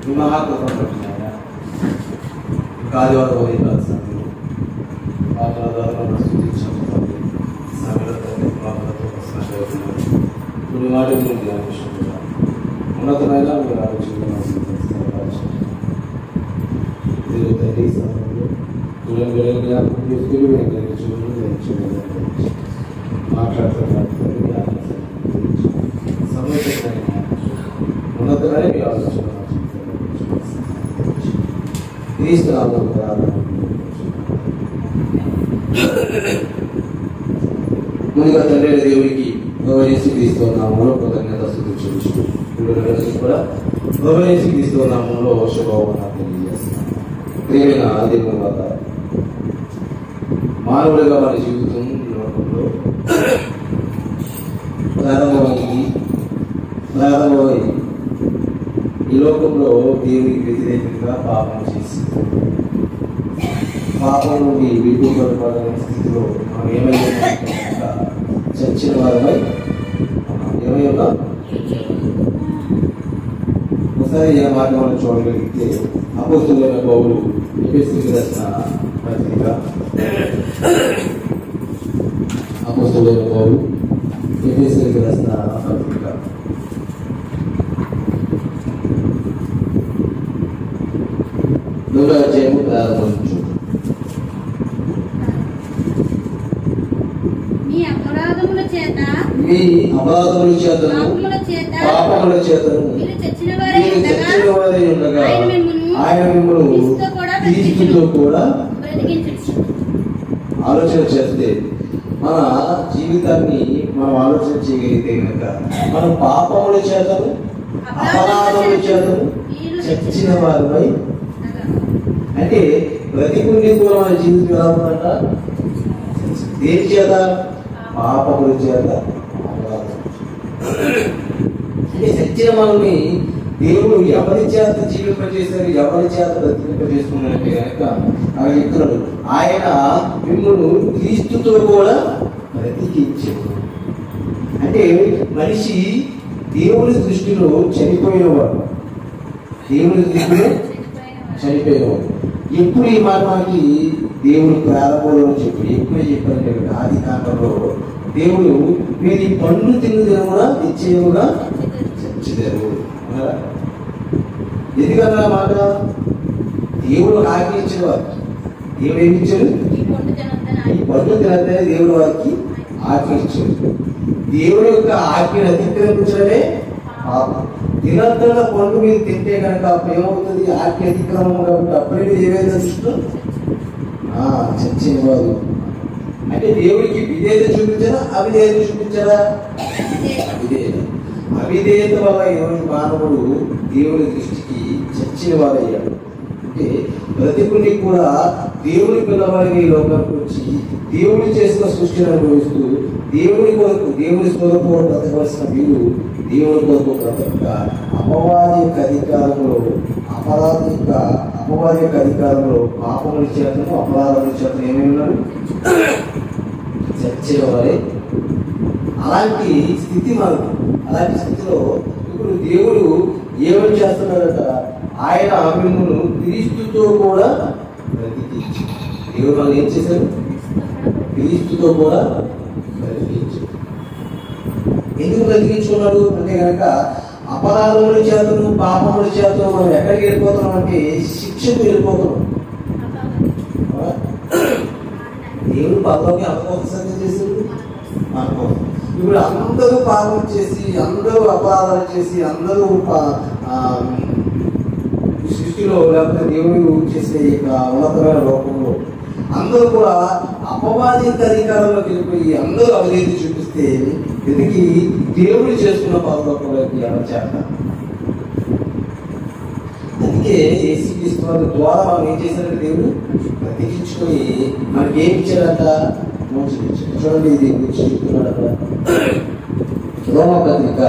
మీ మహాకృపను బట్టి నాయన ఆదివారం ఉదయకాల సమయంలో పాపల ద్వారా స్థుతించాము తండ్రి. సమయంతో కొన్ని మాటలు ధ్యానించుకుంటున్నా ఉన్నతమైన మీరు ఆలోచన తండ్రి. ఈ సమయంలో జ్ఞాపకం చేసుకుని మాట్లాడుతున్నారు సమయం ఉన్నతమైన మీ ఆలోచన తీసుకురావాలి. ముందుగా తండ్రి దేవుడికి గౌరవేసి తీస్తున్నాములో కృతజ్ఞత కూడా గౌరవేసి తీస్తున్నాములో శుభావన తెలియజేస్తున్నాము. ప్రియమైన దేవుని వల్ల మానవుడిగా మన జీవితం ఈ లోకంలో ప్రారంభమై ఈ లోకంలో దేవునికి వ్యతిరేకంగా పాపం చేసి పాపం నుండి విడిపోబడిన స్థితిలో మనం ఏమైనా చచ్చిన వారమై ఏమైనా ఒకసారి ఏ మాట మనం చూడగలిగితే అపోస్తలుడైన పౌలు ఎఫెసీయులకు రాసిన పత్రిక అపోస్తలుడైన పౌలు ఎఫెసీయులకు రాసిన పత్రిక 2వ అధ్యాయము ప్రారంభించు. మీ అపరాధముల చేతను పాపముల చేతను మీరు చచ్చిన వారై ఉండగా ఆయన మిమ్మల్ని క్రీస్తుతో కూడా ఆలోచన చేస్తే మన జీవితాన్ని మనం ఆలోచన చేయగలిగితే కనుక మనం పాపముల చేతను అపరాధముల చేతను చచ్చిన వారిపై అంటే ప్రతికూలి కూడా మన జీవితం ఎలా ఉందంట? దేని చేత? పాపముల చేత. అంటే చచ్చిన మనల్ని దేవుడు ఎవరి చేత జీవింపజేశారు, ఎవరి చేత బ్రతికింపజేసుకున్నారంటే కనుక అక్కడ చెప్తున్నాడు ఆయన మిమ్మల్ని క్రీస్తుతో కూడా బ్రతికించాడు. అంటే మనిషి దేవుని దృష్టిలో చనిపోయినవాడు, దేవుని దృష్టిలో చనిపోయినవాడు. ఎప్పుడు ఈ మాట మనకి దేవుడు ప్రారంభంలో చెప్పి ఎప్పుడే చెప్పారంటే ఆది కాలంలో దేవుడు మీరు ఈ పండ్లు తిన్న దినమున నిశ్చయముగా చచ్చిదారు. ఎందుకన్నా మాట దేవుడు ఆజ్ఞ ఇచ్చేవారు. దేవుడు ఏమి ఇచ్చాడు? ఈ పండ్లు తినద్దని దేవుడు వారికి ఆజ్ఞ ఇచ్చాడు. దేవుడి యొక్క ఆజ్ఞను అతిక్రమించడమే పాపం. తినద్దన్న పండు మీరు తింటే కనుక అప్పుడు ఏమవుతుంది? ఆజ్ఞ అతిక్రమం కాబట్టి అప్పుడే మీరు ఏమైనా దృష్టిలో చచ్చినవారు. అంటే దేవుడికి విధేయత చూపించారా, అవిధేయత చూపించారా? అవిధేయత. అవిధేయత వల్ల ఈరోజు మానవుడు దేవుని దృష్టికి చచ్చిన వారయ్యాడు. అంటే బ్రతికుని కూడా దేవుని పిల్లవాడిని ఈ లోకానికి వచ్చి దేవుడు చేసిన సృష్టిని అనుభవిస్తూ దేవుని కొరకు దేవుని స్వరూపంలో బ్రతకవలసిన వీరు దేవుని కొరకు బ్రతక అపవాది యొక్క అధికారంలో అపవాది యొక్క అధికారంలో పాపముల చేతను అపరాధముల చేతను ఏమేమి ఉన్నాడు? చచ్చిన వారే. అలాంటి స్థితి మనకు. అలాంటి స్థితిలో ఇప్పుడు దేవుడు ఏమని చేస్తున్నాడట? ఆయన మిమ్మల్ని క్రీస్తుతో కూడా బ్రతికించి. దేవుడు మనం ఏం చేశారు? క్రీస్తుతో కూడా బ్రతికించాడు. ఎందుకు బ్రతికించుకున్నాడు అంటే కనుక అపరాధముల చేతను పాపముల చేతను మనం ఎక్కడికి వెళ్ళిపోతున్నాం అంటే శిక్షకు వెళ్ళిపోతున్నాం. దేవుడు పాపంకి అనుకోసం చేశాడు అనుకోసం. ఇప్పుడు అందరూ పాపం చేసి అందరూ అపరాధాలు చేసి అందరూ సృష్టిలో లేకపోతే దేవుడు చేసే ఉన్నతమైన లోకంలో అందరూ కూడా అపవాది అధికారంలోకి వెళ్ళిపోయి అందరూ అవినీతి చూపిస్తే ఎందుకు దేవుడు చేసుకున్న పాపలోకి ఎవరు చేస్తారు? అందుకే యేసుక్రీస్తు ద్వారా మనం ఏం చేశారంటే దేవుడు బ్రతికించుకొని మనకి ఏమి ఇచ్చాడంట? మోక్షం ఇచ్చాడు. చూడండి ఇది గురించి చెప్తున్నాడు అక్కడ. రోమపత్రిక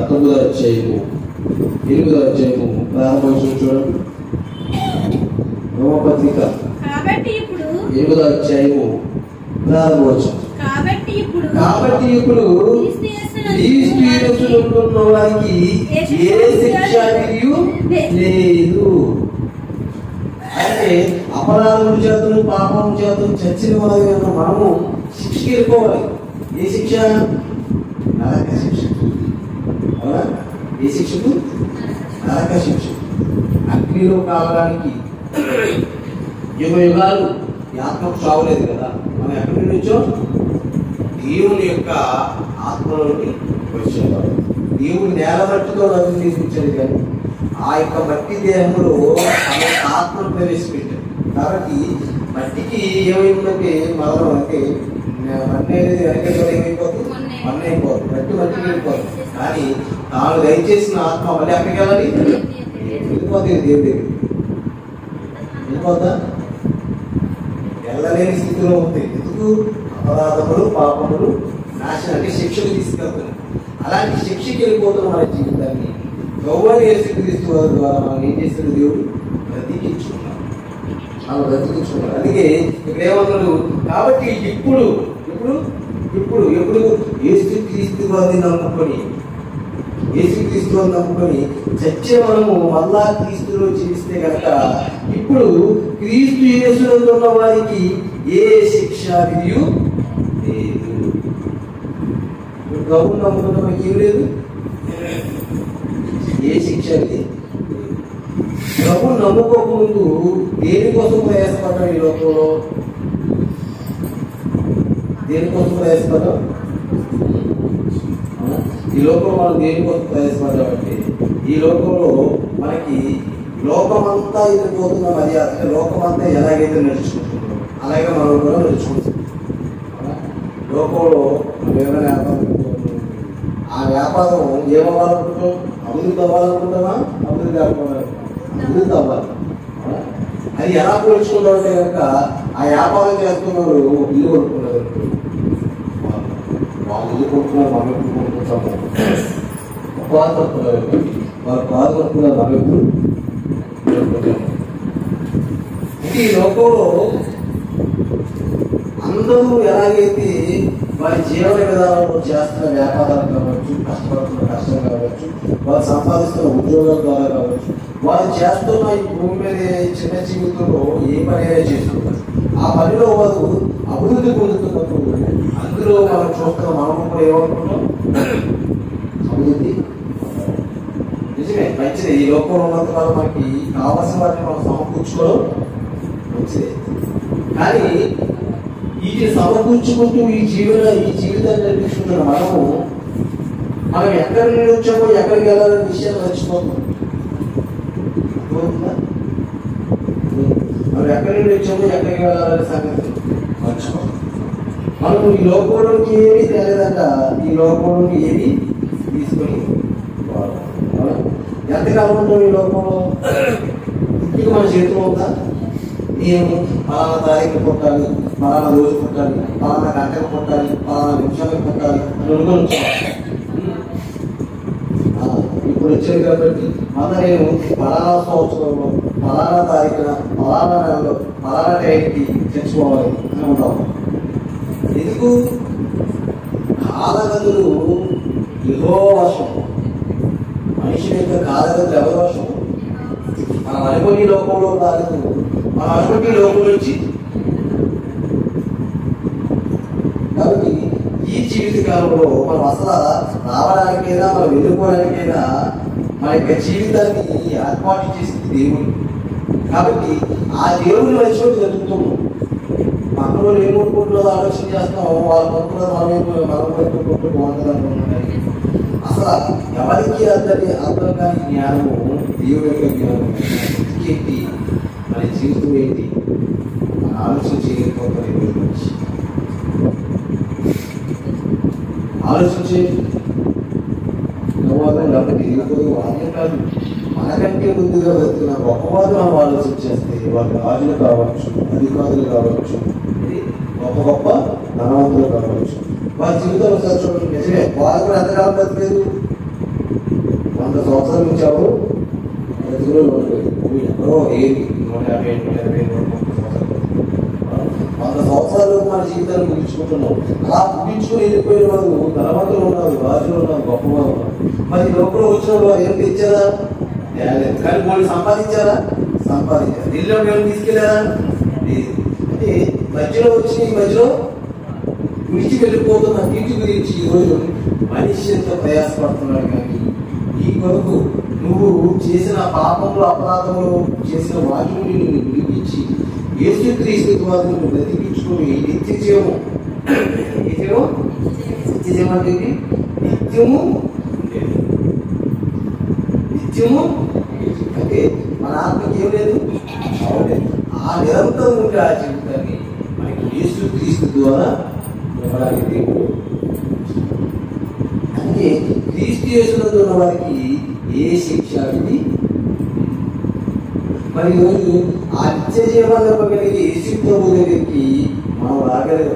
9వ అధ్యాయము 8వ అధ్యాయము ప్రారంభం చూడండి. రోమపత్రిక 8వ అధ్యాయము ప్రారంభం. కాబట్టి ఇప్పుడు క్రీస్తు యేసునందు ఉన్న వారికి ఏ శిక్ష విధియు లేదు. అంటే అపరాధం చేతను పాపం చేతను చచ్చిన వారి మనము శిక్షకి వెళ్ళిపోవాలి. ఏ శిక్ష? నరక శిక్ష. అవునా? ఏ శిక్షకు? నరక శిక్ష. అగ్నిలో కావడానికి యుగ యుగాలు ఈ ఆత్మకు చావలేదు కదా. మనం ఎక్కడి నుంచో దేవుని యొక్క ఆత్మలోకి వచ్చేవాడు. దేవుడు నేల మట్టితో నన్ను తీసుకొచ్చాడు కానీ ఆ యొక్క మట్టి దేహంలో తన ఆత్మను ప్రవేశపెట్టాడు. కాబట్టి మట్టికి ఏమైందంటే మరణం అంటే మట్టి అనేది వెనక ఏమైపోతుంది? మన్ను అయిపోతుంది. మట్టికి వెళ్ళిపోతుంది. కానీ తాను దయచేసిన ఆత్మ మళ్ళీ ఎక్కడికి వెళ్ళాలి? వెళ్ళిపోతుంది. దేవుడి దగ్గర వెళ్ళిపోద్దా? వెళ్ళలేని స్థితిలో ఉంది. ఎందుకు? అపరాధములు పాపములు నాశనం అంటే శిక్షకు తీసుకెళ్తున్నాయి. అలాంటి శిక్షకి వెళ్ళిపోతున్న మన జీవితాన్ని గౌరవ యేసుక్రీస్తు వారి ద్వారా మనం ఏం చేస్తున్న దేవుడు బ్రతికించుకున్నాం. మనం బ్రతికించుకున్నాం. అందుకే ఇక్కడేమన్నాడు? కాబట్టి ఇప్పుడు యేసుక్రీస్తు వారిని నమ్ముకొని చచ్చే మనము మళ్ళా క్రీస్తులో జీవిస్తే కనుక ఇప్పుడు క్రీస్తు యేసునందు ఉన్న వారికి ఏ శిక్ష విధియు లేదు. గౌరవం నమ్ముకున్న మనకి ఏం లేదు? ఏ శిక్ష లేదు. ప్రభు నమ్ముకోకముందు దేనికోసం ప్రయాసపడ్డాం? ఈ లోకంలో దేనికోసం ప్రయాసపడ్డాం? ఈ లోకంలో మనం దేనికోసం ప్రయాసపడ్డామంటే ఈ లోకంలో మనకి లోకమంతా ఎదిరిపోతున్న మర్యాద అంటే లోకమంతా ఎలాగైతే నడుచుకుంటున్నాం అలాగే మనం కూడా నడుచుకుంటున్నాం. లోకంలో ఏమైనా వ్యాపారం ఆ వ్యాపారం ఏమవ్వాలనుకుంటాం? అభివృద్ధి అవ్వాలనుకుంటామా? అభివృద్ధి అవ్వాలి. అది ఎలా పోల్చుకుంటాం అంటే కనుక ఆ వ్యాపారం చేస్తున్నారు ఇల్లు కొనుక్కున్నారు. వాళ్ళు ఇల్లు కొనుక్కున్నారు, మనం ఎప్పుడు కొనుక్కుంటాము? కాదు కొనుక్కున్నారు, వాళ్ళు కాదు కొనుక్కున్నారు, మనం ఎప్పుడు కొనుక్కుంటాము? ఈ లోకంలో అందరూ ఎలాగైతే వారి జీవన విధానంలో చేస్తున్న వ్యాపారాలు కావచ్చు, కష్టపడుతున్న కష్టం కావచ్చు, వారు సంపాదిస్తున్న ఉద్యోగాల ద్వారా కావచ్చు, వారు చేస్తున్న ఈ భూమి మీద చిన్న జీవితంలో ఏ పని అయినా చేస్తున్నారు. ఆ పనిలో వారు అభివృద్ధి పొందుతున్నప్పుడు అందులో మనం చూస్తున్న మనం కూడా ఏమనుకుంటాం? అభివృద్ధి నిజమే, మంచిదే. ఈ లోకంలో ఉన్నంత వల్ల మనకి కావాల్సిన వాటిని మనం సమకూర్చుకోవడం మంచిదే. కానీ వీటిని సమకూర్చుకుంటూ ఈ జీవితాన్ని నడిపించుకుంటున్న మనం ఎక్కడి నుండి వచ్చామో ఎక్కడికి వెళ్ళాలనే విషయాన్ని మర్చిపోతాం. మనం ఎక్కడి నుండి వచ్చామో ఎక్కడికి వెళ్ళాలనే సంగతి మర్చిపోతాం. మనకు ఈ లోకంలోకి ఏమీ తెలియదంట. ఈ లోకంలోకి ఏమి తీసుకొని ఎంతకాలం ఉంటాం ఈ లోకంలో? ఇక మన చేతిలో ఉందా? నేను పలానా తారీఖు కొట్టాలి, పలానా రోజు కొట్టాలి, పలానా గంటకు కొట్టాలి, పలానా నిమిషాలకు కొట్టాలి అని అనుకోవచ్చు. ఇప్పుడు వచ్చేది కాబట్టి మళ్ళీ నేను పలానా సంవత్సరంలో పలానా తారీఖున పలానా నెలలో పలానా టైంకి తెచ్చుకోవాలి అని ఉంటాం. ఎందుకు? కాలగతులు ఎదో వర్షం. మనిషి యొక్క కాలగతులు ఎవరి వర్షం? మనం అనుకుని లోకంలో కాలేదు, మనం అనుకుని లోకం నుంచి. కాబట్టి ఈ జీవిత కాలంలో మనం అసలు రావడానికైనా మనం వెళ్ళిపోవడానికైనా మన యొక్క జీవితాన్ని ఏర్పాటు చేసింది దేవుడు. కాబట్టి ఆ దేవుడిని మనిషిలో జరుగుతున్నాం. మనలో ఏం కొనుక్కుంటున్నదో ఆలోచన చేస్తాం, వాళ్ళు కొనుక్కున్నది మనం కొనుక్కుంటూ బాగుంటుంది అనుకుంటున్నాయి. అసలు ఎవరికి అర్థం కాని జ్ఞానము దేవుడి యొక్క జ్ఞానం. ఏంటి మన జీవితం ఏంటి మన ఆలోచన చేయకపోతే ఆలోచించే కాబట్టి వాళ్ళే కాదు, మనకంటే ముందుగా బతుకున్న గొప్పవారు మనం ఆలోచించేస్తే వాళ్ళు రాజులు కావచ్చు, అధికారులు కావచ్చు, గొప్ప గొప్ప ధనవంతులు కావచ్చు, వారి జీవితంలో చూడండి. నిజమే, వాళ్ళు కూడా ఎంతకాలం బతికేది? 100 సంవత్సరాల నుంచి ఎవరు బతుకులో ఎక్కడో ఏది 150, 130 సంవత్సరాలు. 100 సంవత్సరాలు సంవత్సరాలు మన జీవితాన్ని ముగించుకుంటున్నాం. అలా ముగించుకుని వెళ్ళిపోయిన వాళ్ళు ధనవంతులు ఉన్నారు, రాజులు ఉన్నారు, గొప్పవారు ఉన్నారు. మరి లోపల వచ్చిన వాళ్ళు ఏం తెచ్చారా? లేదు. కానీ వాళ్ళు సంపాదించారా? సంపాదించారు. ఢిల్లీలో మేము తీసుకెళ్లారా? లేదు. అంటే మధ్యలో వచ్చి ఈ మధ్యలో విడిచి వెళ్ళిపోతున్న వీటి గురించి ఈరోజు మనిషి ఎంత ప్రయాసపడుతున్నాడు. కానీ ఈ కొరకు నువ్వు చేసిన పాపంలో అపరాధంలో చేసిన వాటిని నిన్ను విడిపించి యేసుక్రీస్తు ద్వారా నువ్వు బ్రతికించుకుని నిత్య జీవము, నిత్య జీవం అంటే నిత్యము నిత్యము అంటే మన ఆత్మకి ఏం లేదు, అవలేదు. ఆ నిరంతరం ఉంటే ఆ జీవితాన్ని మనకి యేసుక్రీస్తు ద్వారా ఇవ్వడానికి అంటే క్రీస్తు యేసునందు ఉన్న వారికి ఏ శిక్ష అనేది. మరి ఈరోజు ఆ నిత్య జీవాన్ని ఇవ్వగలిగే యేసు ప్రభు దగ్గరికి మనం రాగలదు.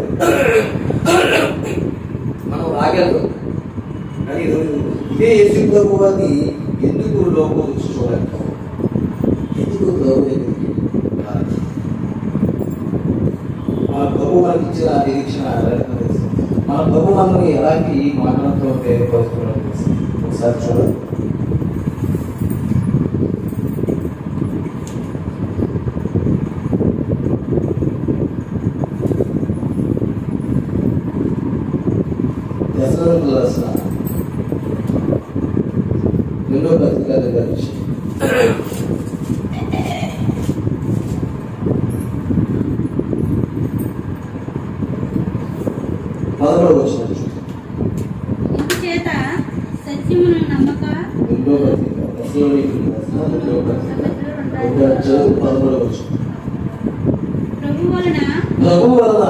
కానీ ఈరోజు ఇదే యేసు ప్రభు వారిని ఎందుకు లోపల వచ్చి చూడాలి? ఎందుకు ప్రభు దగ్గరికి మన ప్రభు మనకి ఇచ్చిన నిరీక్షణ మన ప్రభు మనల్ని ఎలాంటి మానవత్వం ఏర్పరుస్తున్నాడు ఒకసారి చూడండి. దశరథులు రాసిన 2వ పత్రిక దగ్గర నుంచి 11వ వచనం ఇందుచేత సత్యమును నమ్మక 2వ పత్రిక దశరథులు రాసిన 2వ పత్రిక 11వ వచనం ప్రభు వలన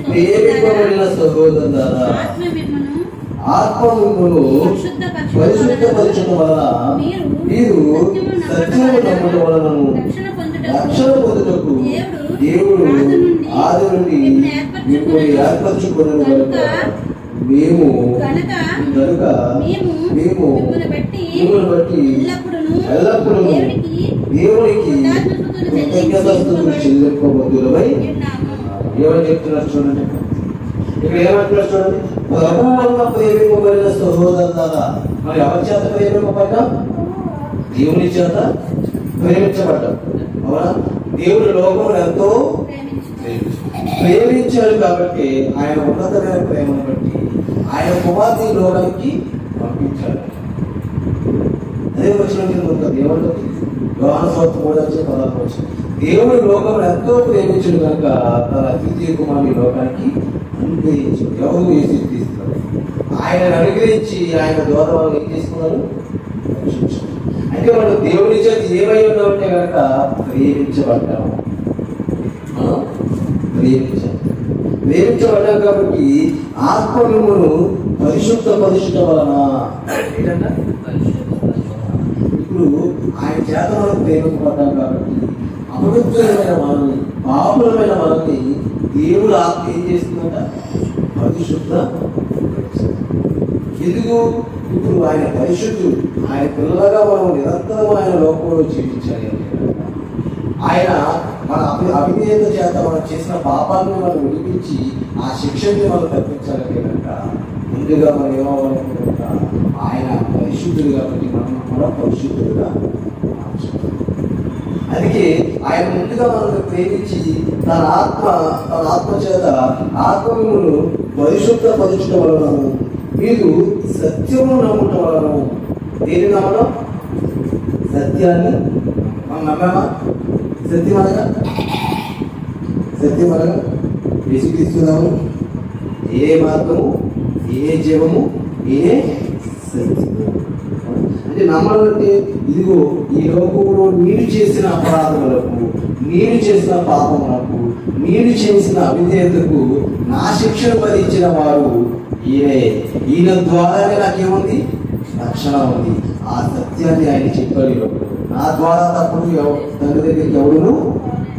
ప్రేమింపబడిన సహోదరులారా, ఆత్మ మిమ్మును పరిశుద్ధపరచడం వలన మీరు సత్యము నమ్మటం వలన రక్షణ పొందుటకు దేవుడు ఆది నుండి మిమ్మల్ని ఏర్పరచుకున్న కనుక మేము మిమ్మల్ని బట్టి ఎల్లప్పుడూ దేవునికి కృతజ్ఞతాస్తుతులు చెల్లింపబద్దులమై ఏమని చెప్తున్నారు చూడండి. ఇక్కడ ఏమంటున్నారు చూడండి. ప్రభు వలన ప్రేమింపబడిన సహోదరులారా, మరి ఎవరి చేత ప్రేమింపబడ్డాం? దేవుని చేత ప్రేమించబడ్డాం. అవునా? దేవుడు లోకమును ఎంతో ప్రేమించాడు కాబట్టి ఆయన ఉన్నతమైన ప్రేమను బట్టి ఆయన కుమార్తె లోకానికి పంపించాడు. అదే వచ్చిన ఏమంటుంది? యోహాను సువార్త 3:16 దేవుడు లోకం ఎంతో ప్రేమించుడు కనుక తన అద్వితీయ కుమారుని లోకానికి అనుగ్రహించాడు. ఎవరు యేసుక్రీస్తున్నారు. ఆయన అనుగ్రహించి ఆయన ద్వారా వాళ్ళు ఏం చేసుకున్నారు? అంటే మనం దేవుని చేత ఏమై ఉన్నామంటే కనుక ప్రేమించబడ్డాము. మనం ప్రేమించబడ్డాం కాబట్టి ఆత్మ మిమ్మును పరిశుద్ధ వలన ఏంటంటే ఇప్పుడు ఆయన చేత మనం ప్రేమించబడ్డాం కాబట్టి అపవిత్రమైన మనల్ని, పాపులమైన మనల్ని దేవుడు ఆత్మ ఏం చేస్తుందంట? పరిశుద్ధ. ఎందుకు? ఇప్పుడు ఆయన పరిశుద్ధుడు. ఆయన పిల్లలుగా మనం నిరంతరం ఆయన లోకంలో జీవించాలి అంటే ఆయన మన అవిధేయత చేత మనం చేసిన పాపాలను మనం విడిపించి ఆ శిక్షని మనం తప్పించాలంటే కనుక ముందుగా మనం ఏమవ్వాలంటే కనుక ఆయన పరిశుద్ధుడు కాబట్టి మనం కూడా పరిశుద్ధుడుగా మార్చుకోవాలి. అందుకే ఆయన ముందుగా మనల్ని ప్రేమించి తన ఆత్మ చేత ఆత్మను పరిశుద్ధపరచడం వలన మీరు సత్యము నమ్మటం వలన. దేని నమ్మడం? సత్యాన్ని మనం నమ్మామా? సత్యం అనగా యేసుక్రీస్తునామము, ఏ మార్గము, ఏ జీవము, ఏ సత్యము. అంటే నమ్మాలంటే ఇదిగో ఈ లోకంలో మీరు చేసిన అపరాధములకు, మీరు చేసిన పాపములకు, మీరు చేసిన అవిధేయతకు నా శిక్షణ భరించిన వారు ఈయనే. ఈయన ద్వారానే నాకేముంది? రక్షణ ఉంది. ఆ సత్యాన్ని ఆయన చెప్పాడు. నా ద్వారా తప్పుడు తండ్రి దగ్గరికి ఎవడును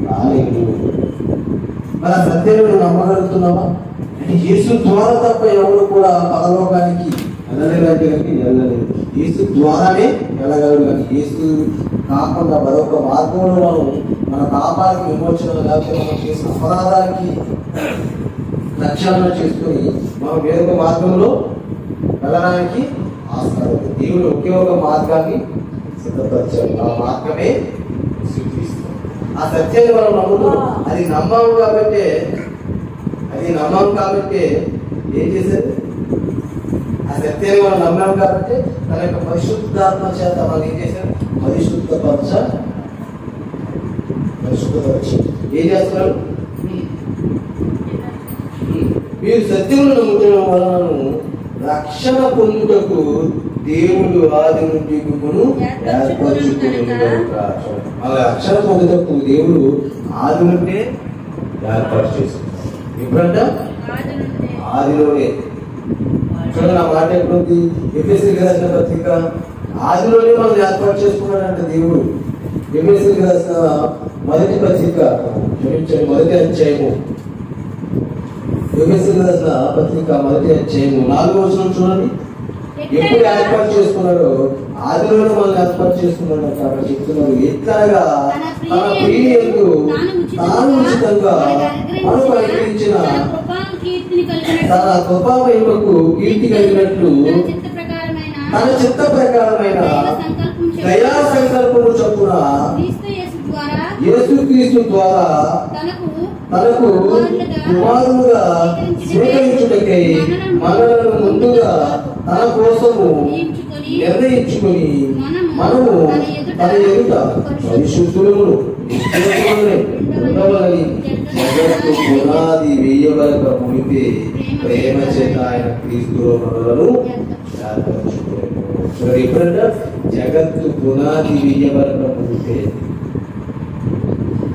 రాలేదు. మరి ఆ సత్యాన్ని నువ్వు నమ్మగలుగుతున్నావా? అంటే యేసు ద్వారా తప్ప ఎవరు కూడా పరలోకానికి వెళ్ళలేదంటే కనుక వెళ్ళలేదు. యేసు ద్వారానే వెళ్ళగలడు. కానీ యేసు కాకుండా మరొక మార్గంలో మనం మన పాపాలకు విమోచన, లేకపోతే మనం చేసిన అపరాధాలకి రక్షణ చేసుకుని మనం వేరొక మార్గంలో వెళ్ళడానికి ఆస్కారం. దేవుడు ఒకే ఒక మార్గాన్ని సిద్ధపరిచాడు. ఆ మార్గమే యేసుక్రీస్తు. ఆ సత్యాన్ని మనం నమ్ముతాం. అది నమ్మం కాబట్టి ఏం చేశారు? ఆ సత్యాన్ని మనం నమ్మాం కాబట్టి తన యొక్క పరిశుద్ధాత్మ చేత మనం ఏం చేశారు? పరిశుద్ధపరిచి ఏం చేస్తున్నారు? మీరు సత్యమును నమ్ముతున్న వలన రక్షణ పొందుటకు దేవుడు ఆది నుండి మిమ్మల్ని ఏర్పరచుకున్నాడు. అలా రక్షణ పొందుటకు దేవుడు ఆది నుండే ఏర్పాటు చేసుకున్నాడు. ఎప్పుడంట? ఆదిలోనే. చూడండి, నా మాట ఎప్పుడుంది? ఎఫెసీయులకు రాసిన పత్రిక ఆదిలోనే మనం ఏర్పాటు చేసుకున్నాడంట దేవుడు. ఎఫెసీయులకు రాసిన మొదటి పత్రిక, క్షమించండి, మొదటి అధ్యాయము, ఎఫెసీయులకు రాసిన పత్రిక మొదటి అధ్యాయము 4వ వచనం చూడండి. ఎప్పుడు ఏర్పాటు చేసుకున్నాడో ఆదిలోనే మనం ఏర్పాటు చేసుకున్నాడు. కాబట్టి చెప్తున్నాడు, ఎట్లాగా తన ప్రియులకు తాను ఉచితంగా మనకు అనుగ్రహించిన తన కృపా మహిమకు కీర్తి కలిగినట్లు తన చిత్త ప్రకారమైన దయా సంకల్పము చొప్పున యేసుక్రీస్తు ద్వారా తనకు కుమారులుగా స్వీకరించుటకై మనలను ముందుగా తన కోసము నిర్ణయించుకుని మనము తన ఎదుట పరిశుద్ధులను ఉండవలని జగత్తు పునాది వేయవలక మునిపే ప్రేమ చేత ఆయన క్రీస్తులో మనలను ఏర్పరచుకున్నాడు. ఎప్పుడంటే జగత్తు పునాది వేయవలక మునిపే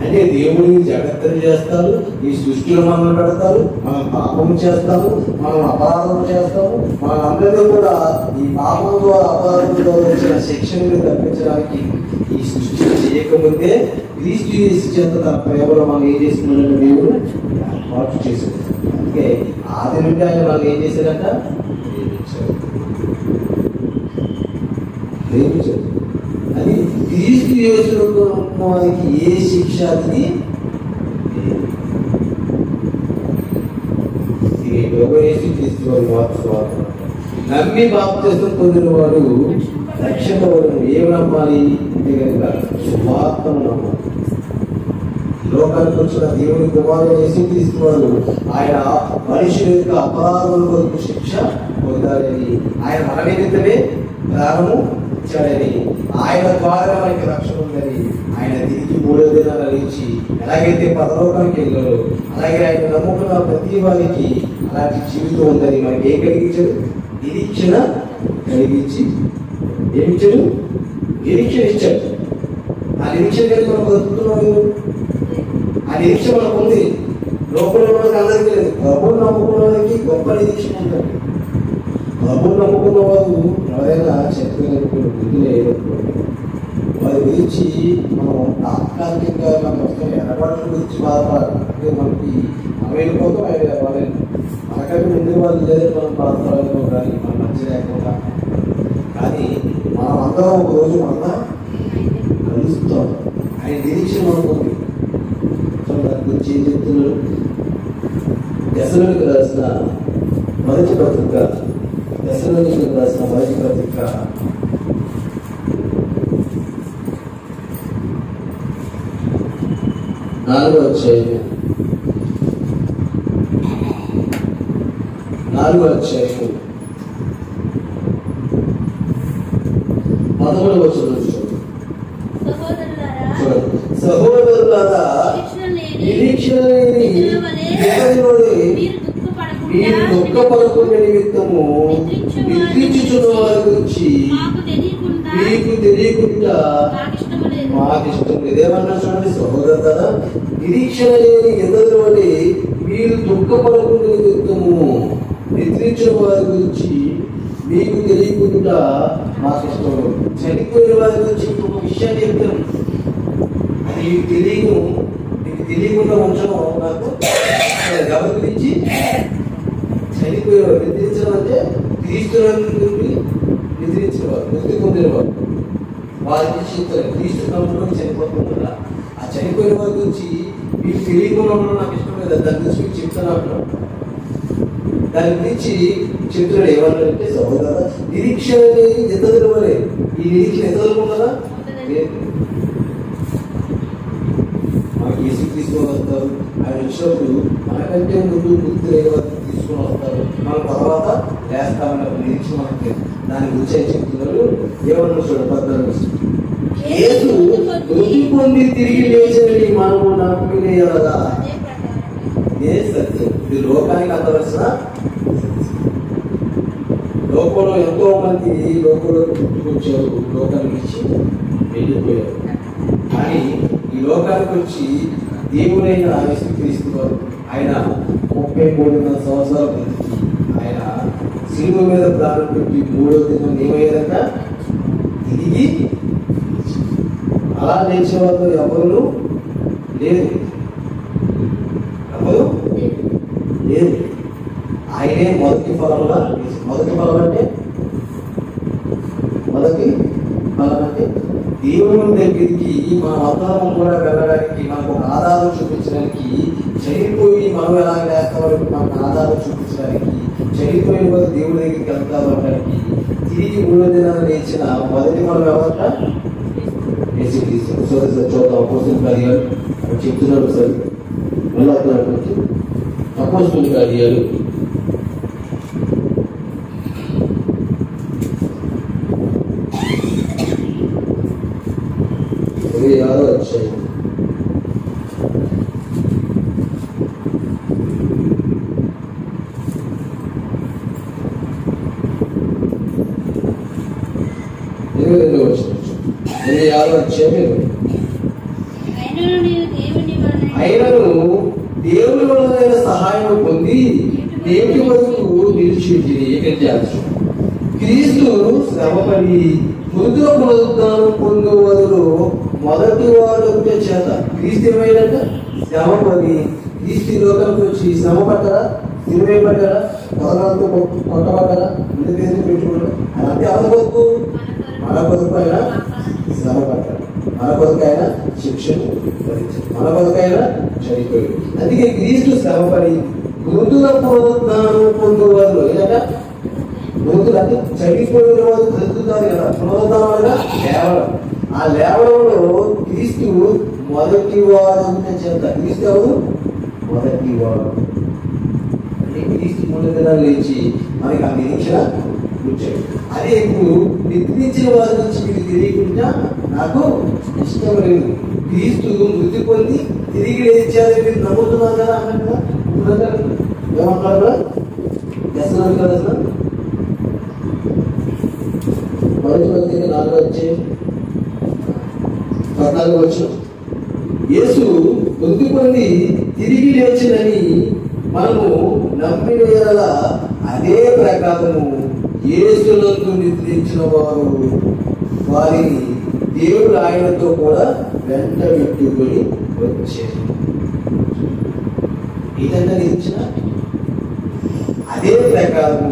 అంటే దేవుడు జగత్తుని చేస్తారు, ఈ సృష్టిలో మనం పెడతారు, మనం పాపం చేస్తాము, మనం అపరాధం చేస్తాము. మనందరినీ కూడా ఈ పాపం ద్వారా అపరాధం ద్వారా వచ్చిన శిక్షణని తప్పించడానికి ఈ సృష్టి చేయకముందే క్రీస్తు యేసు చేత తన ప్రేమలో మనం ఏం చేస్తున్నాడంటే దేవుడు ఏర్పాటు చేశాడు. అందుకే ఆది నుండి ఆయన మనం ఏం చేశాడంట? ప్రేమించాడు. అది క్రీస్తు యేసులో వారికి ఏ శిక్ష అది నమ్మి బాప్తిసం పొందిన వాడు రక్షణ ఏమి నమ్మాలి అంటే కనుక సువార్తను నమ్మాలి. లోకానికి వచ్చిన దేవుని కుమారుడు యేసుక్రీస్తు వారు ఆయన మనుషుల యొక్క అపరాధముల కొరకు శిక్ష పొందాలని, ఆయన మన నిమిత్తమే ప్రాణము ఇచ్చాడని, ఆయన ద్వారా మనకి రక్షణ ఉందని, ఆయన తిరిగి 3వ దినాన లేచి ఎలాగైతే పరలోకానికి వెళ్ళారో అలాగే ఆయన నమ్ముకున్న ప్రతి వారికి అలాంటి జీవితం ఉందని మనకి ఏం కలిగించాడు? నిరీక్షణ కలిగించి ఏమిచ్చాడు? నిరీక్షణ ఇచ్చాడు. ఆ నిరీక్షణ కలిగి మనం బతుకుతున్నాడు. ఆ నిరీక్షణ మనకు ఉంది. లోపల అందరికీ లేదు. ప్రభువుని నమ్ముకున్న వారికి గొప్ప నిరీక్షణ ఉంటుంది. ప్రభువుని నమ్ముకున్న వారు ఎవరైనా చెప్పగలుగుతున్న బుద్ధులే వారి గురించి మనం తాత్కాలికంగా మనకు వస్తున్న ఎడబాట్ల గురించి బాధపడాలి. అంటే మనకి మనం వెళ్ళిపోతాం, వాళ్ళని మనకంటే ముందు వాళ్ళు లేదని మనం బాధపడలేము. కానీ మనం మంచి లేకుండా కానీ మనం అందరం ఒక రోజు మళ్ళా కలుస్తాం. ఆయన నిరీక్షణ అనుకోండి. దాని గురించి ఏం చెప్తున్నారు? దశలోనికి రాసిన మొదటి పత్రిక 4వ అధ్యాయము 11వ వచనం చూడండి. సహోదరులారా, నిరీక్షణ లేని మీరు దుఃఖపడకుండా నిమిత్తము నిద్రించుచున్న వారి గురించి మీకు తెలియకుండా మాకు ఇష్టం లేదేమన్నా చూడండి. సహోదరులారా, నిరీక్షణ లేని ఎదురు వలె మీరు దుఃఖపడకుండా నిమిత్తము నిద్రించిన వారి గురించి మీకు తెలియకుండా మాకు ఇష్టం లేదు. చనిపోయిన వారి గురించి ఇంకొక విషయాన్ని చెప్తాను. అది నీకు తెలియకుండా ఉంచడం నాకు ఎవరి గురించి చనిపోయేవారు నిద్రించడం అంటే క్రీస్తునందు నిద్రించిన వారు, మృతి పొందిన వారు, వారికి చెప్తారు క్రీస్తు నమ్ముకొని చనిపోతున్నారు. ఆ చనిపోయిన వారి గురించి మీకు తెలియకుండా ఉండడం నాకు ఇష్టం లేదు. దాని గురించి మీకు చెప్తాను అంటున్నాను. దాని గురించి చెప్తున్నాడు. ఏమన్నాడంటే, సహోదర నిరీక్షణ అనేది ఎంత తెలవలే. ఈ నిరీక్షణ ఎంత తెలుకుంటారా? మనకి ఏసీ తీసుకొని వస్తారు. ఆయన వచ్చినప్పుడు మనకంటే ముందు గుర్తు లేని వారికి తీసుకొని వస్తారు. మన తర్వాత లేస్తామని నిరీక్షణ మనకి లేదు. దాని గురించి ఆయన చెప్తున్నారు. ఏమన్నా చూడ 14 యేసు మృతి పొంది తిరిగి లేచని మనము నమ్మినేయగా ఏ సత్యం. ఇది లోకానికి అందవలసిన. లోకంలో ఎంతో మంది లోకంలో పుట్టుకొచ్చారు, లోకానికి ఇచ్చి వెళ్ళిపోయారు. కానీ ఈ లోకానికి వచ్చి దేవుడైన యేసుక్రీస్తు వారు ఆయన 33 సంవత్సరాలు బ్రతికి ఆయన శిలువ మీద ప్రాణం పెట్టి 3వ దినం ఏమయ్యారంట? తిరిగి. అలా లేచే వాళ్ళు ఎవరు లేదు, ఎవరు లేదు. ఆయనే మొదటి ఫలంగా. మొదటి ఫలం అంటే దేవుని దగ్గరికి మన అవతారం కూడా వెళ్ళడానికి, మనకు ఒక ఆధారం చూపించడానికి, చనిపోయి మనం ఎలా వేస్తామని మనకు ఆధారం చూపించడానికి, చనిపోయిన వారు దేవుడి దగ్గరికి వెళ్తామనడానికి, తిరిగి 3వ దినాన్ని లేచిన మొదటి మనం ఎవరంట? యేసుక్రీస్తు. చూద్దాం అపోస్తలుల కార్యాలు చెప్తున్నారు. సరే వెళ్ళవుతున్నటువంటి అపోస్తలుల కార్యాలు 26వ అధ్యాయం. అయినను దేవుని వలన సహాయం పొంది దేవుని వరకు నిలిచి క్రీస్తు శ్రమపడి మృతుల పునరుద్ధానం పొందువదులు మొదటి వాడు చేత. క్రీస్తు ఏమైందంట? శ్రమపడి. క్రీస్తు లోకానికి వచ్చి శ్రమ పడ్డారా? సినిమా పడ్డారా? కొలనాలతో కొట్టబడ్డారా? ఇంటి దేశం పెట్టుకున్నాడు. అంటే ఎవరి కొరకు? మన కొరకు ఆయన శ్రమ పడ్డాడు. మన కొరకు ఆయన శిక్షను భరించాడు. మన కొరకు ఆయన చనిపోయాడు. అందుకే క్రీస్తు శ్రమపడి మృతుల పునరుద్ధానం పొందువారు. ఏంటంట? మృతులు అంటే చనిపోయిన వారు బ్రతుకుతారు కదా. పునరుద్ధానం అనగా లేవడం. ఆ లేవడంలో క్రీస్తు మొదటి వాడు చేత. క్రీస్తు ఎవరు? మొదటి వాడు. అంటే క్రీస్తు 3 దినాలు లేచి మనకి ఆ నిరీక్షణ కూర్చాడు. అదే ఇప్పుడు నిద్రించిన వారి నుంచి మీకు తెలియకుండా నాకు ఇష్టం లేదు. క్రీస్తు మృతి పొంది తిరిగి లేచారని మీరు నమ్ముతున్నారు కదా అన్నారు కదా. ఏమంటారు కదా? చేస్తున్నారు కదా. అసలు మొదటి పత్రిక 4వ అధ్యాయం 14వ వచనం. యేసు మృతి పొంది తిరిగి లేచినని మనము నమ్మిన యెడల అదే ప్రకారము యేసునందు నిద్రించిన వారు వారిని దేవుడు ఆయనతో కూడా వెంట పెట్టుకొని వచ్చారు. ఇదంతా నిరీక్షణ. అదే ప్రకారము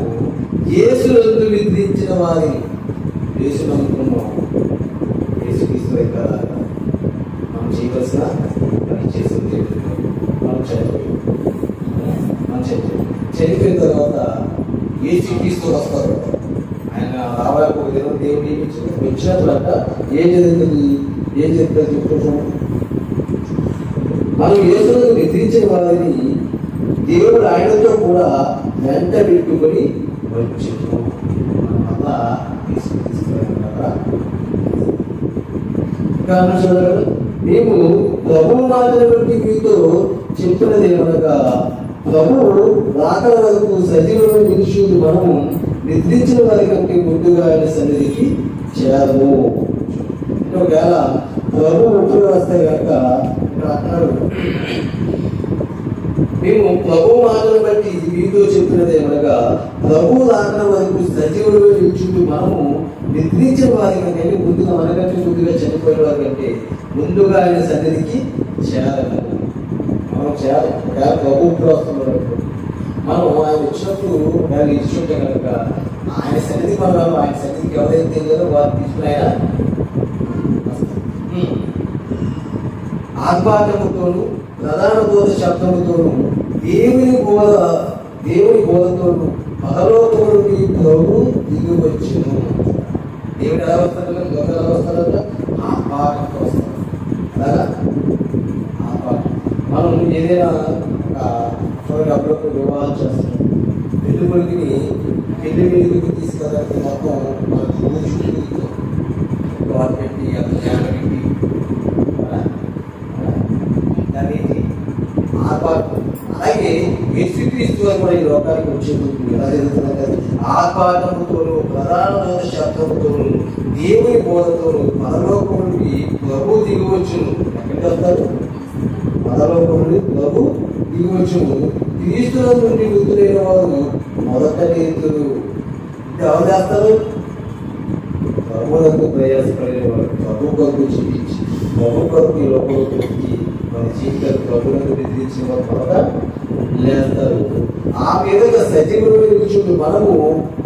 యేసునందు నిద్రించిన వారిని, యేసు నమ్ముకున్నాం, యేసుక్రీస్తు కదా మనం చేయవలసిన పని చేస్తుంది. మనం చనిపోయిన తర్వాత యేసుక్రీస్తు వస్తారు. ఆయన రావడానికి ఒక దినం దేవుడు వచ్చినప్పుడు అంట ఏం జరుగుతుంది చెప్తున్నాం. మనం యేసునందు నిద్రించిన వారిని దేవుడు ఆయనతో కూడా వెంట పెట్టుకొని వచ్చాము. మళ్ళా మేము ప్రభువు మాటను బట్టి మీతో చెప్పినది ఏమనగా, ప్రభువు రాకడ వరకు సజీవులను నిలిచి మనము నిద్రించిన వారి కంటే ముందుగా ఆయన సన్నిధికి చేరము. ఒకవేళ ప్రభువు ఎప్పుడు వస్తే కనుక ఇక్కడ అంటున్నాడు, మేము ప్రభు మాటను బట్టి మీతో చెప్పినది ఏమనగా, ప్రభు రాకడ వరకు సజీవులు నిలిచి మనము నిద్రించిన వారి కంటే ముందుగా, మనకంటే ముందుగా చనిపోయిన వారి కంటే ముందుగా ఆయన సన్నిధికి చేరాలి. మనం చేయాలి. ఒకవేళ ప్రభు ఇప్పుడు వస్తున్నాడు, మనం ఆయన వచ్చినప్పుడు ఆయన ఇచ్చుంటే కనుక ఆయన సన్నిధి మనం ఆయన సన్నిధికి ఎవరైతే తెలియదో వారు తీసుకుని ఆయన ఆర్భాటముతోను ప్రధాన దూత శబ్దముతోను దేవుని బోధతోను పరలోకము నుండి ప్రభు దిగి వచ్చును. దేవుడు ఎలా వస్తాడు? గొప్ప ఎలా వస్తాడంట? ఆర్భాటంతో వస్తాడు. అలాగా ఆర్భాటం. మనం ఏదైనా చూడండి, అప్పుడప్పుడు వివాహం చేస్తాం. పెళ్లి కొడుకుని పెళ్లి వెలుగుకి తీసుకెళ్ళడానికి మొత్తం మనకు గోడ పెట్టి అంత జాడ పెట్టి దాన్ని ఆర్భాటం. అలాగే యేసుక్రీస్తు వారు కూడా ఈ లోకానికి వచ్చేందుకు ఎలా జరుగుతున్నారు? ఆర్భాటముతోను ప్రధాన శబ్దముతోను దేవుని బోధతోను పరలోకం నుండి ప్రభు దిగివచ్చును. ఎక్కడికి వస్తారు? పరలోకం నుండి ప్రభు దిగివచ్చును. క్రీస్తుల నుండి వృద్ధులైన వారు మొదట నీతులు. అంటే ఎవరు చేస్తారు? ప్రభువులకు ప్రయాసపడిన వారు ప్రభు కొరకు జీవించి ప్రభు కొరకు ఈ లోపల పెట్టి మన జీవితాలు ప్రభువులకు బెదిరించిన వారు మొదట లేస్తారు. ఆ విధంగా సజీవులు నిలుచుంటూ మనము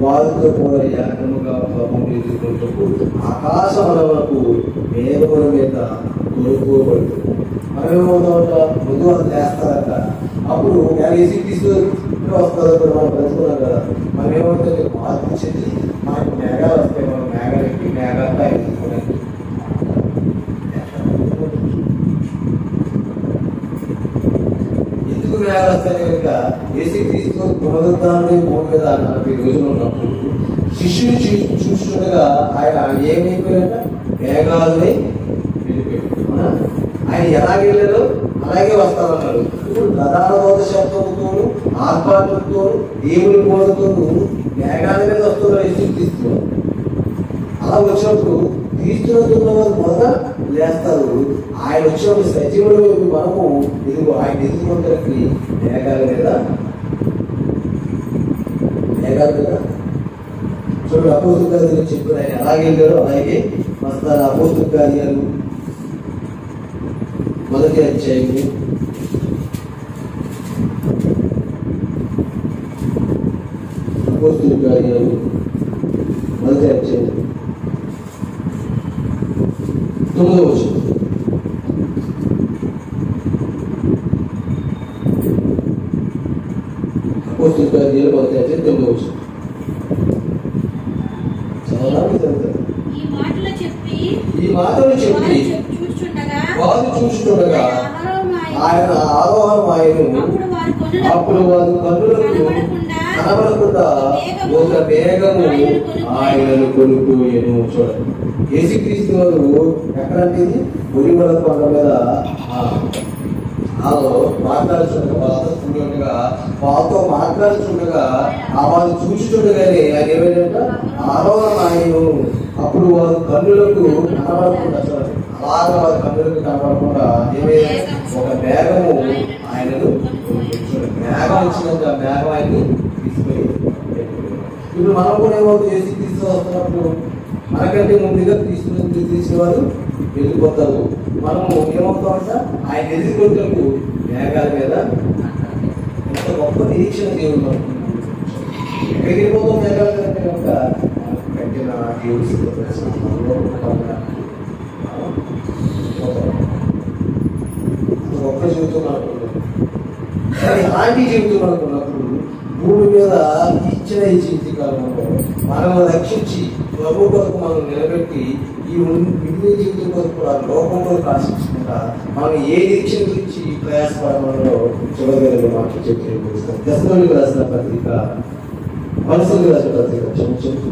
వారితో కూడా ఏకముగా ప్రభువుని ఎదుర్కొంటూ ఆకాశములకు మేఘముల మీద కొనుక్కోబడుతుంది. మనం ఏమవుతామంట? ముందు వాళ్ళు చేస్తారంట. అప్పుడు ఏసీ తీసుకుని వస్తారు. మనం బ్రతుకున్నాం కదా, మనం ఏమవుతుంది? మార్పు చెంది మనకు మేఘాలు వస్తాయి. మనం మేఘాలు ఎక్కి మేఘాలతో ఎదుర్కోవడానికి ఎందుకు మేఘాలు వస్తాయి కనుక ఏసీ తీసుకొని పునరుద్ధాన్ని భూమి మీద 40 రోజులు ఉన్నప్పుడు శిష్యుని చూస్తుండగా ఆయన ఏమైపోయాడంట? మేఘాలని వెళ్ళిపోయాడు. ఆయన ఎలా వెళ్ళారో అలాగే వస్తామన్నారు. ఇప్పుడు ప్రధాన బోధ శబ్దంతోను ఆర్భాటంతోను దేవుని బోధతోను మేఘాల మీద వస్తున్నారు. ఎదురు తీస్తున్నారు. అలా వచ్చినప్పుడు తీస్తున్న వాళ్ళు మొదట లేస్తారు. ఆయన వచ్చినప్పుడు సజీవుడు మనము ఎదుగు ఆయన ఎదుర్కొంటానికి మేఘాల మీద చూడండి. అపోస్తుల కార్యాలు చెప్పారు. ఆయన అలాగే వెళ్ళారు అలాగే వస్తారు. అపోస్తుల కార్యాలు 1వ అధ్యాయము 1వ అధ్యాయం 9వ వచనం. అపోస్తుల కార్యాలు 1వ అధ్యాయం 9వ వచనం. చాలా చదువుతారు. ఈ మాటలు చెప్పి వారు చూస్తుండగా ఆయన ఆరోహణం ఆయను. అప్పుడు వారు కన్నులకు కనబడకుండా ఒక మేఘము ఆయనను కొనుక్కోయేను. చూడండి, యేసుక్రీస్తు వారు ఎక్కడంటే ఒలివల కొండ మీద వాళ్ళతో మాట్లాడుతుండగా వాళ్ళు చూస్తుండగానే ఆయన ఏమైందంట? ఆరోహణం ఆయను. అప్పుడు వారు కన్నులకు కనబడకుండా, చూడండి, అలాగా వారి కన్నులకు కనబడకుండా ఏమైంది? ఒక మేఘము ఆయనను. మేఘం వచ్చినాక మేఘం ఆయన్ని తీసుకొని. ఇప్పుడు మనం కూడా ఏమవుతుంది? ఏసీ తీసుకు వస్తున్నప్పుడు మనకంటే ముందుగా తీసుకునే వాళ్ళు వెళ్ళిపోతారు. మనము ఏమవుతామంట? ఆయన ఎదుర్కొంటూ మేఘాల మీద. ఎంత గొప్ప నిరీక్షణ దేవుడు. ఎక్కడికి వెళ్ళిపోతాం? మేఘాల కంటే కనుక కట్టిన దేవుడు గొప్ప జీవితం అనుకున్నాం. కానీ అలాంటి జీవితం అనుకున్నప్పుడు భూమి మీద ఇచ్చిన ఈ జీవితకాలంలో మనం రక్షించి ప్రభు కొరకు మనం నిలబెట్టి ఈ వివిధ జీవితం కొరకు కూడా లోకం కొరకు ఆశించకుండా మనం ఏ నిరీక్షణ గురించి ప్రయాసపడడంలో చూడగలిగే మాకు చెప్పి దశలోనికి రాసిన పత్రిక మనసులకు రాసిన పత్రిక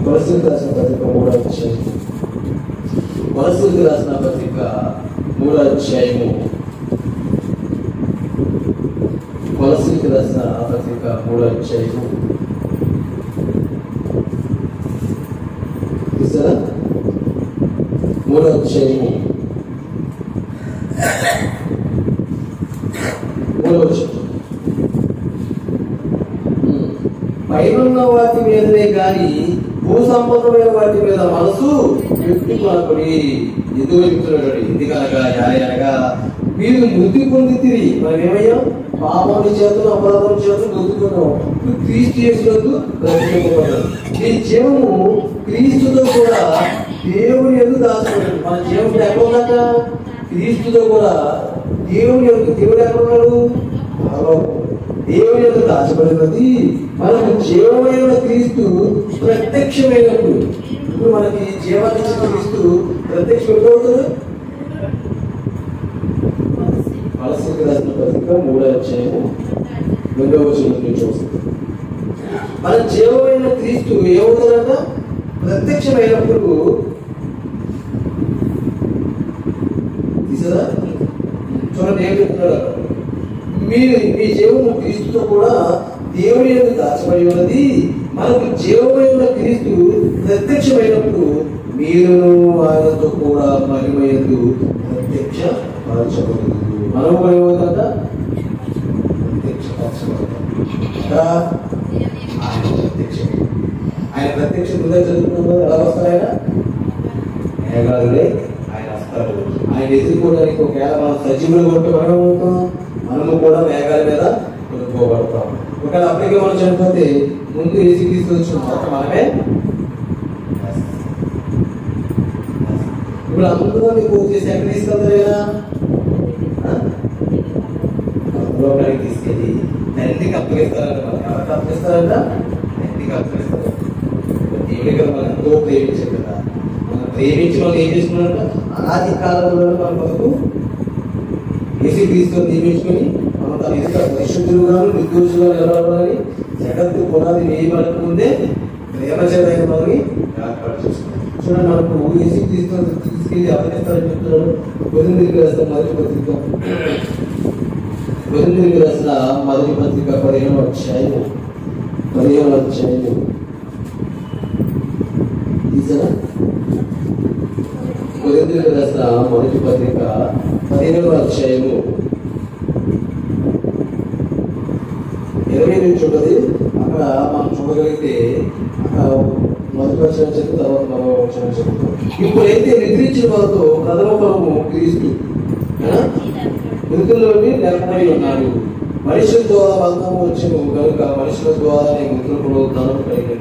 మనసులకు రాసిన పత్రిక 3వ అధ్యాయం మనసులకు రాసిన పత్రిక 3వ అధ్యాయము కొలస్సీకి రాసిన పత్రిక 3వ అధ్యాయము చూసారా? 3వ అధ్యాయము 3వ వచనం. పైనున్న వాటి మీదనే కానీ భూ సంబంధమైన వాటి మీద మనసు పెట్టుకోనకుడి. ఎందుకు చెప్తున్నాడు? ఎందుకనగా అనగా మీరు మృతి పొంది తిరిగి మనం ఏమయ్యాం? పాపం చేతులు అపరాధం చేతులు దొరుకుతున్నాం. క్రీస్తు యేసునందు రక్షింపబడ్డారు. మీ జీవము క్రీస్తుతో కూడా దేవుని యందు దాచబడింది. మన జీవం ఎక్కడ ఉందట? క్రీస్తుతో కూడా దేవుడు ఎక్కడ ఉన్నాడు? దేవుని యందు దాచబడినది మనకు జీవమైన క్రీస్తు ప్రత్యక్షమైనప్పుడు. ఇప్పుడు మనకి జీవాన్ని క్రీస్తు ప్రత్యక్షం ఎప్పుడవుతుంది? కొలస్సీయులకు రాసిన పత్రిక 3వ అధ్యాయము 2వ వచనం నుంచి వస్తుంది. మన జీవమైన క్రీస్తు ఏమవుతారంట? ప్రత్యక్షమైనప్పుడు తీసారా? చూడండి ఏం చెప్తున్నాడు అక్కడ. మీ జీవము క్రీస్తుతో కూడా దేవుని యందు దాచబడి ఉన్నది. మనకు జీవమైన క్రీస్తు ప్రత్యక్షమైనప్పుడు మీరును ఆయనతో కూడా మహిమ యందు ప్రత్యక్షపరచబడదు. మనం కూడా ఏమవుతుందంట? ప్రత్యక్షపరచబడతాం. ఆయన ప్రత్యక్ష ముందే చదువుకున్నాం. ఎలా వస్తారు ఆయన? మేఘాలులే ఆయన వస్తారు. ఆయన ఎదుర్కోవడానికి ఒకవేళ మనం సజీవులు కొట్టి మనము కూడా మేఘాల మీద కొనుక్కోబడతాం. ఒకవేళ అప్పటికే మనం చనిపోతే ముందు ఏసీ తీసుకొచ్చిన తర్వాత మనమే ఇప్పుడు అందరూ పూర్తి చేసి ఎక్కడ తీసుకెళ్తారైనా లోకానికి తీసుకెళ్ళి తండ్రికి అప్పగిస్తారంట. మనం ఎవరికి అప్పగిస్తారంట? తండ్రికి అప్పగిస్తారు. దేవుడి కదా మనం ఎంతో ప్రేమించారు కదా. మనం ప్రేమించి మనం ఏం చేసుకున్నారంట? అనాది కాలంలో మన కొరకు ఏసీ తీసుకొని నియమించుకొని మనం తన ఎదుట పరిశుద్ధులుగాను నిర్దోషులుగా నిలబడాలని జగత్తు పునాది వేయబడక ముందే ప్రేమ చేతైన మనల్ని ఏర్పాటు చేసుకున్నాం. చూడండి, మనకు ఏసీ తీసుకెళ్ళి అప్పగిస్తారని చెప్తున్నాడు. కొరింథీయులకు రాసిన మొదటి పత్రిక 15వ అధ్యాయము తీసారా? కొరింథీయులకు రాసిన మొదటి పత్రిక 15వ అధ్యాయము 20 నుంచి ఉంటుంది. అక్కడ మనం చూడగలిగితే అక్కడ మొదటి వచనం చెప్తే తర్వాత మరో వచనం చెప్తాం. ఇప్పుడైతే నిద్రించిన వారితో ప్రథమ ఫలము క్రీస్తు మృతుల్లోని లేకపోయి ఉన్నారు. మనుషుల ద్వారా బంధము వచ్చేను కనుక మనుషుల ద్వారా మృతులు పునరుద్ధానం కలిగింది.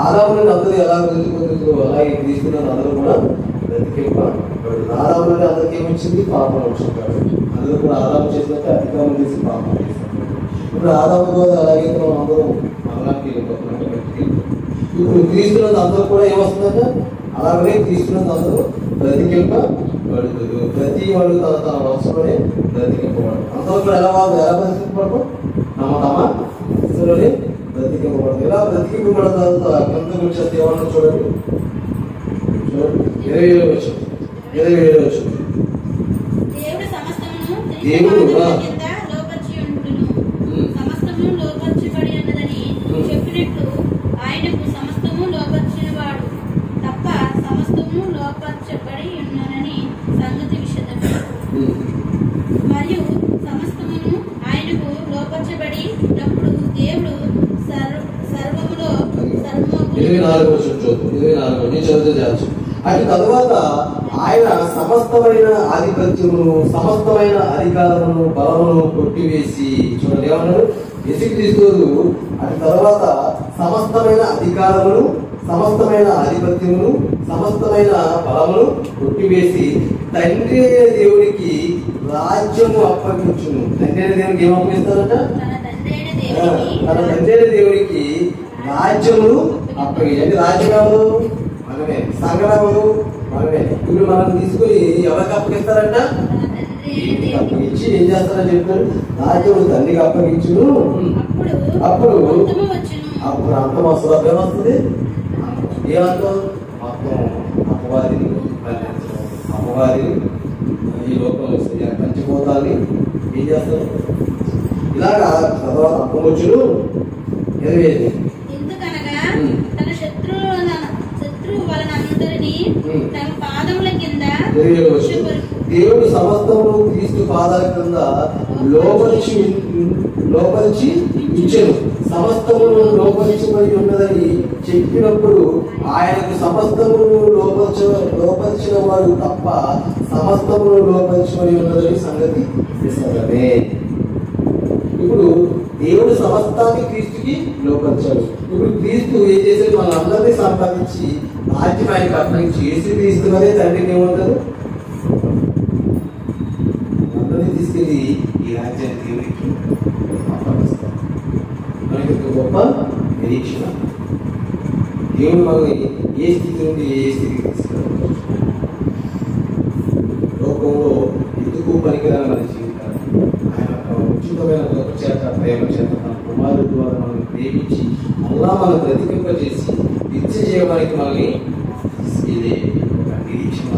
ఆదాములను అందరూ ఎలా బ్రతుకుతుందో అలాగే క్రీస్తులను అందరూ కూడా బ్రతికింపబడు. ఆదాములని అందరికీ ఏమొచ్చింది? పాపం వచ్చింది. అందరూ కూడా ఆదాము చేసినట్టు అధికారం చేసి పాపం చేస్తారు. ఇప్పుడు ఆదాము ద్వారా అలాగే మనం అందరూ మరణానికి వెళ్ళిపోతున్నాం. ఇప్పుడు క్రీస్తులను అందరూ కూడా ఏమొస్తుందంట? అలాగనే క్రీస్తులను అందరూ బ్రతికింపబడుతుంది. ప్రతి వాడు తన వంశంలోనే బ్రతికింపబడు. అందరూ కూడా ఎలా బ్రతికింపబడతాం? తమ వంశంలోనే బ్రతికింపబడతాం. ఎలా బ్రతికింపబడిన తర్వాత కిందకు వచ్చేస్తే ఏమన్నా చూడండి. 27వ వచనం. దేవుడు చెప్పినట్లు ఆయనకు సమస్తము లోపర్చిన వాడు తప్ప సమస్తము లోపర్చబడి ఉన్ననని సంగతి విషదము. మరియు సమస్తమును ఆయనకు లోపర్చబడినప్పుడు దేవుడు సర్వములో అటు తరువాత ఆయన సమస్తమైన ఆధిపత్యమును సమస్తమైన అధికారమును బలమును కొట్టివేసి చూడండి ఏమన్నాడు? యేసుక్రీస్తు అటు తర్వాత సమస్తమైన అధికారమును సమస్తమైన ఆధిపత్యమును సమస్తమైన బలమును కొట్టివేసి తండ్రి అయిన దేవునికి రాజ్యము అప్పగించును. తండ్రి అయిన దేవునికి ఏం అప్పగిస్తారంట? తన తండ్రి అయిన దేవునికి రాజ్యమును అప్పగించండి. రాజ్యం ఎవరు? మనమే. సంఘం ఎవరు? మనమే. ఇప్పుడు మనం తీసుకుని ఎవరికి అప్పగిస్తారంట? అప్పగించి ఏం చేస్తారని చెప్పారు? రాజ్యము తండ్రికి అప్పగించును. అప్పుడు అంతం వస్తుంది. అప్పుడు ఏమొస్తుంది? ఏమంటాం? మొత్తం అపవాదిని ఈ లోకంలో పంచిపోతాన్ని ఏం చేస్తారు? ఇలాగా తర్వాత అంతం వచ్చును. ఎదివేది ఎందుకనగా తన శత్రువు వలనందరినీ తన పాదముల కింద దేవుడు సమస్తమును క్రీస్తు పాదాల కింద లోపరిచి ఇచ్చెను. సమస్తమును లోపరిచబడి ఉన్నదని చెప్పినప్పుడు ఆయనకు సమస్తమును లోపరిచిన వాడు తప్ప సమస్తమును లోపరిచబడి ఉన్నదని సంగతి విసరమే. ఇప్పుడు దేవుడు సమస్తాన్ని క్రీస్తుకి లోపరిచాడు. ఇప్పుడు క్రీస్తు ఏం చేశాడు? మన అందరినీ సంపాదించి రాజ్యం ఆయనకు అప్పగించి యేసు క్రీస్తు వరే తండ్రిని ఏమంటారు? అందరినీ తీసుకెళ్ళి ఈ రాజ్యాన్ని దేవుడికి అప్పగిస్తారు. మనకి ఒక గొప్ప నిరీక్షణ. దేవుడు మనల్ని ఏ స్థితి నుండి ఏ స్థితికి తీసుకెళ్ళారు. లోకంలో ఎందుకు పనికిరాని మన జీవితాలు ఆయన ఉచితమైన గొప్ప చేత ప్రేమ చేత మన కుమారుడు ద్వారా మనల్ని ప్రేమించి అలా మనం బ్రతికింపజేసి నిత్య జీవానికి మనల్ని తీసుకెళ్ళే ఒక నిరీక్షణ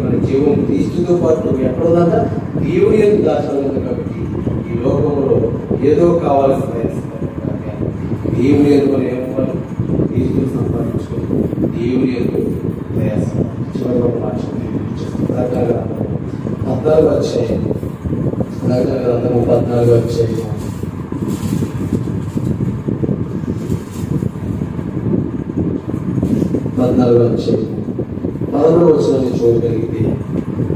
మన జీవం క్రీస్తుతో పాటు ఎక్కడుందంట దేవుడి యొక్క దాచడం ఉంది. కాబట్టి ఈ లోకంలో ఏదో కావాలని ప్రయత్నిస్తారు. దేవుడి యొక్క మనం ఏమవ్వాలి? క్రీస్తుని సంపాదించుకొని దేవుడి యొక్క ప్రయాసం చివరి ఒక మాట 14 వచ్చాయి. 14 వచ్చాయి. 14 వచ్చాయి. 13 వచ్చిన చూడగలిగితే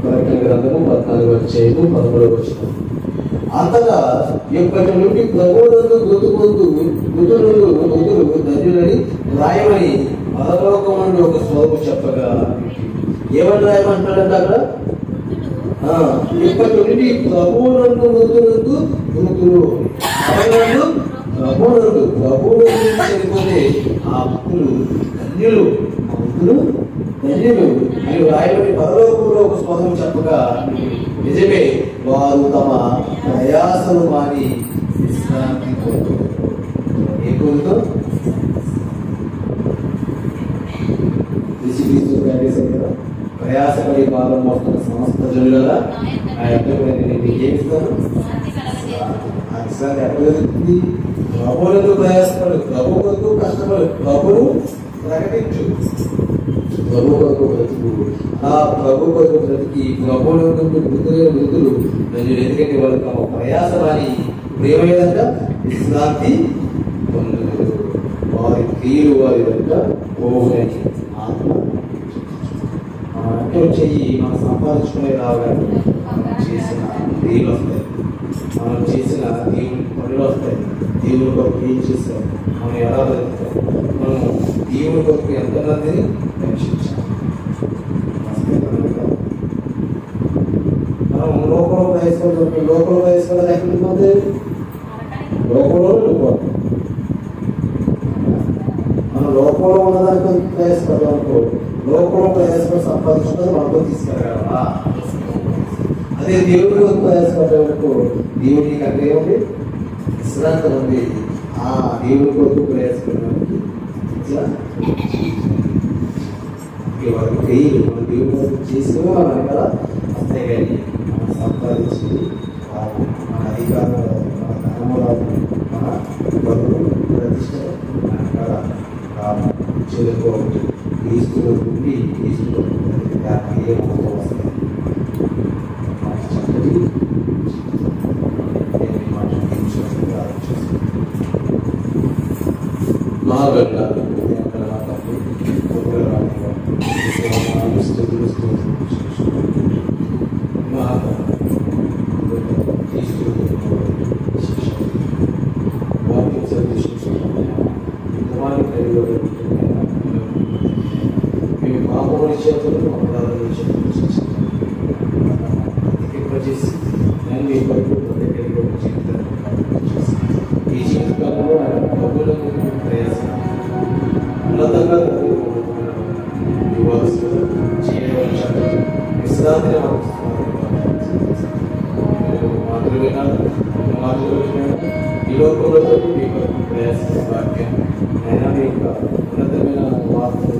ప్రకటన గ్రంథము 14 వచ్చాయి. 13 వచ్చిన అంతగా ఎప్పటి నుండి ప్రభువునందు మృతులు ధన్యులని రాయమని పరలోకం నుండి ఒక స్వరము చెప్పగా ఏమని రాయమంటాడంటే అక్కడ ఇప్పటి నుండి ప్రభువునందు మృతులు ప్రభువునందు చనిపోతే ఆ భక్తులు ధన్యులు అని రాయబడి పరలోకంలో ఒక స్వరం చెప్పగా నిజమే వారు తమ ప్రయాసలు మాని విశ్రాంతి కోరుతారు. ఏ కోరుతో కదా ప్రయాసపడి బాధం వస్తున్న సమస్త జనులలా ఆ మీకు ఏమిస్తాను? ఆ విశ్రాంతి ఎక్కడ జరుగుతుంది? ప్రభువులకు ప్రయాసపడు, ప్రభు కొరకు కష్టపడు, ప్రభువు ప్రకటించు. ప్రభు కొరకు బ్రతుకు. ఆ ప్రభు కొరకు బ్రతికి ప్రభువులకు మృతులు నన్ను ఎందుకంటే వాళ్ళు తమ ప్రయాసమని ప్రేమేదంట విశ్రాంతి పొందుతారు. వారి క్రియలు వారి వెంట పోవునని ఆత్మ అంటే చెయ్యి మనం సంపాదించుకునే రాగానే మనం చేసిన క్రియలు వస్తాయి. మనం చేసిన దేవుని పనులు వస్తాయి. దేవుని కొరకు ఏం చేస్తాం, మనం ఎలా బ్రతుకుతాం, మనం దేవుని కొరకు ఎంతమందిని రక్షించాం. మనం లోకంలో ప్రవేశించడం ఎక్కడికి పోతే లోకంలో వెళ్ళిపోతాం. మనం లోకంలో ఉన్నదానికి ప్రయాసపడడం అనుకో, లోకంలో ప్రయాసపడి సంపాదించుకొని మనకు తీసుకెళ్ళగలమా? అదే దేవుడి కొరకు ప్రయాసపడ్డకు దేవుడికి అంటే ఏముంది? విశ్రాంతి ఉంది. ఆ దేవుడి కొరకు ప్రయాసపడడానికి ఇట్లా వారికి క్రియలు మన దేవుడి కొరకు చేసుకుని మన వెనకాల వస్తాయి. కానీ మనం సంపాదించి రాదు, మన అధికారం, మన ధనము రాదు, మన బరువు ప్రతిష్ట మన వెనకాల రాదు. చెదుకోవద్దు. క్రీస్తులో ఉండి క్రీస్తులో ఏ మనతో వస్తాయి. మహాగడ్డ ఈ జీవితంలో ఉన్నతంగా విశ్రాంతి ఈ లోకంలో మీకు ప్రయాసం వాక్యం అయినా మీ యొక్క ఉన్నతమైన వార్తలు